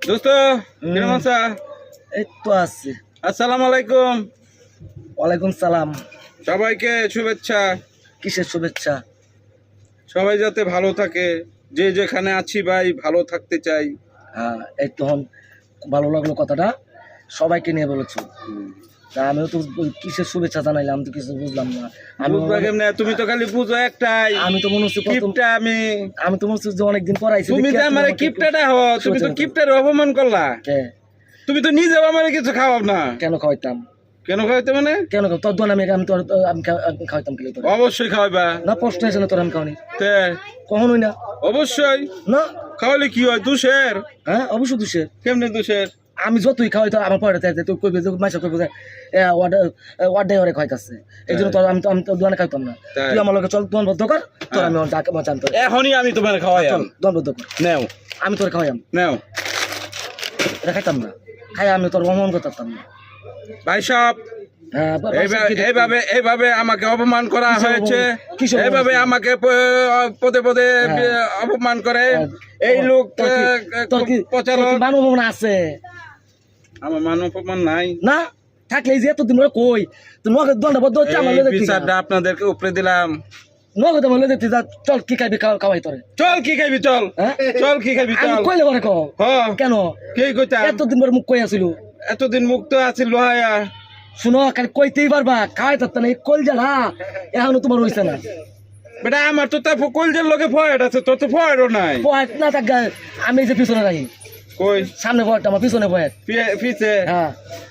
দোস্ত কেমন আছো? এই তো আছে। আসসালামু আলাইকুম। ওয়ালাইকুম সালাম। সবাইকে শুভেচ্ছা। কিসের শুভেচ্ছা? সবাই যাতে ভালো থাকে, যে যেখানে আছি ভাই ভালো থাকতে চাই। হ্যাঁ, এই তখন ভালো লাগলো কথাটা, সবাইকে নিয়ে বলেছো। তা আমিও তো কিসের শুভেচ্ছা জানাইলাম, আমি তো কিছু বুঝলাম না। বুঝবা কেমনে? তুমি তো খালি বুঝো একটাই, আমি তো মনে হচ্ছে কিপটা। আমি তো মনে হচ্ছে যে অনেকদিন পর আইছি। তুমি তো আমার কিপটাটা হও, তুমি তো কিপটার অপমান করলা। তুমি তো নিজেও আমার কিছু খাওয়াব না। কেন খাওয়াইতাম? কেন খাওয়াইতে মানে? কেন তোর দোকানে আমি খাওয়াইতাম কি তোর? অবশ্যই খাওয়াইবা। না প্রশ্ন আছে না তোর, আমি খাওয়ানি তে কখনোই না। অবশ্যই না খাওয়ালে কি হয়? দুশের। হ্যাঁ অবশ্যই দুষের। কেমনে দুশের? আমি যতই খাওয়াই তো আমার পরে তুই কইবে যে মাইসা কইবে যে ওয়ার্ডে ওরে খাইতাছে, এই জন্য তোর আমি তো দোকানে খাইতাম না। তুই আমার লগে চল, দোকান বদ্ধ কর, তোর আমি জানতে এখনই আমি তোমার খাওয়াই। চল দোকান বদ্ধ কর, নেও আমি তোর খাওয়াইম। নেও এটা খাইতাম না, খাই আমি তোর অমন করতাম না। ভাই সাহেব, হ্যাঁ এইভাবে আমাকে অপমান করা হয়েছে। এইভাবে আমাকে পদে পদে অপমান করে এই লোক প্রচারক। মানব মনে আছে? আমার মান অপমান নাই না থাকলে এই যে এতদিন ধরে কই তুই নগদ দন্ড বদ্ধ হচ্ছে আমার লগে বিচারটা আপনাদেরকে উপরে দিলাম। নগদ আমার লগে যা, চল কি খাইবি খাওয়াই তোরে। চল কি খাইবি চল, চল কি খাইবি আমি চল। কইলে পরে কও কেন? কে কইতাম? এতদিন ধরে মুখ কই আছিল, এতদিন মুক্ত আছিল লোহায়া। শুনো খালি কইতেই পারবা, খাওয়াই তো না। এই কল জ্বালা এখনো তোমার হইছে না বেটা। আমার তো তারপর কলজের লোকে ফয়েট আছে, তোর তো ফয়েটও নাই। পয়েন্ট না থাক, আমি যে পিছনে রাখি, কই সামনে পয়েন্ট আমার পিছনে পয়েন্ট। পিছে? হ্যাঁ